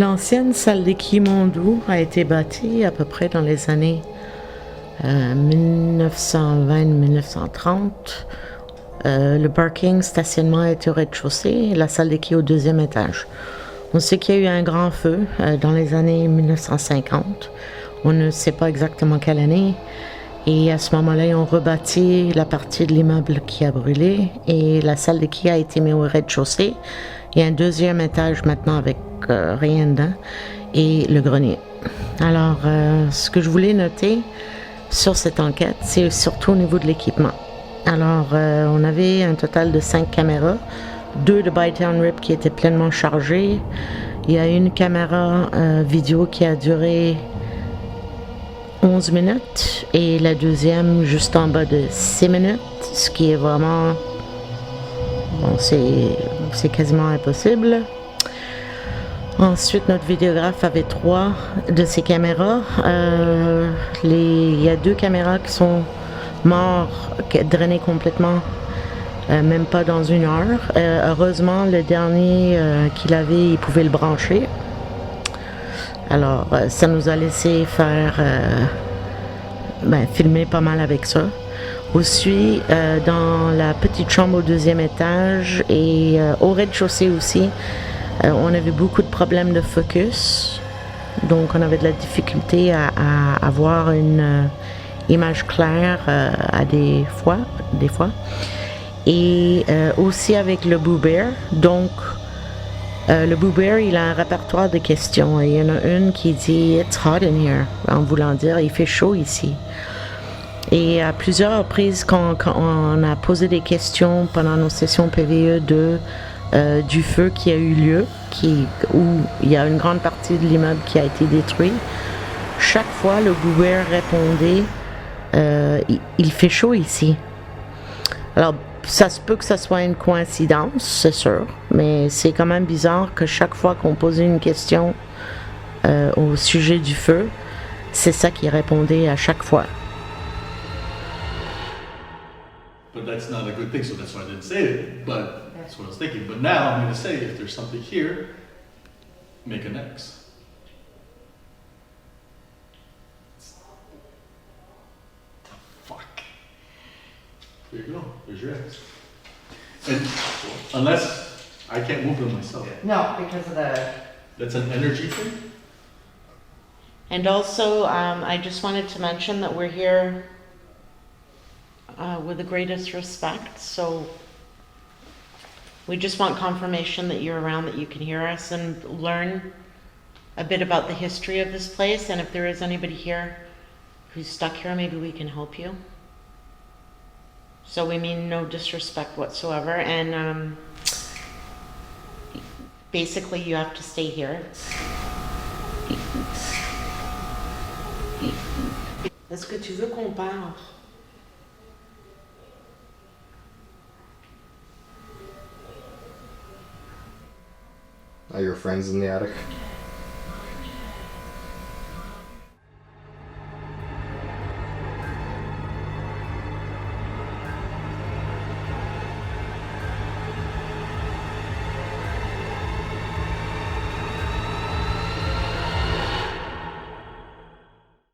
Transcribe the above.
L'ancienne salle des quais Mondou a été bâtie à peu près dans les années 1920-1930. Le parking, stationnement était au rez-de-chaussée et la salle des quais au deuxième étage. On sait qu'il y a eu un grand feu dans les années 1950. On ne sait pas exactement quelle année. Et à ce moment-là, ils ont rebâti la partie de l'immeuble qui a brûlé et la salle des quais a été mise au rez-de-chaussée. Il y a un deuxième étage maintenant avec rien dedans et le grenier. Alors, ce que je voulais noter sur cette enquête, c'est surtout au niveau de l'équipement. Alors, on avait un total de 5 caméras, 2 de Bytown Rip qui étaient pleinement chargées. Il y a une caméra vidéo qui a duré 11 minutes et la deuxième juste en bas de 6 minutes, ce qui est vraiment... Bon, c'est quasiment impossible. Ensuite, notre vidéographe avait 3 de ces caméras. Il y a 2 caméras qui sont mortes, drainées complètement, même pas dans 1 heure. Heureusement, le dernier qu'il avait, il pouvait le brancher. Alors, ça nous a laissé faire, filmer pas mal avec ça. Aussi, dans la petite chambre au deuxième étage et au rez-de-chaussée aussi, on avait beaucoup de problèmes de focus. Donc, on avait de la difficulté à avoir une image claire des fois. Et aussi avec le Boo Bear. Donc, le Boo Bear, il a un répertoire de questions. Il y en a une qui dit « It's hot in here », en voulant dire « Il fait chaud ici ». Et à plusieurs reprises, quand on a posé des questions pendant nos sessions PVE du feu qui a eu lieu, où il y a une grande partie de l'immeuble qui a été détruit, chaque fois le Boo Bear répondait il fait chaud ici. Alors, ça se peut que ça soit une coïncidence, c'est sûr, mais c'est quand même bizarre que chaque fois qu'on posait une question au sujet du feu, c'est ça qui répondait à chaque fois. But that's not a good thing, so that's why I didn't say it, but that's what I was thinking. But now I'm going to say, if there's something here, make an X. The fuck? There you go, there's your X. And unless I can't move them myself. No, because of the... That's an energy thing? And also, I just wanted to mention that we're here with the greatest respect, so we just want confirmation that you're around, that you can hear us and learn a bit about the history of this place, and if there is anybody here who's stuck here, maybe we can help you. So we mean no disrespect whatsoever, and basically you have to stay here. Est-ce que tu veux qu'on parle? Are your friends in the attic?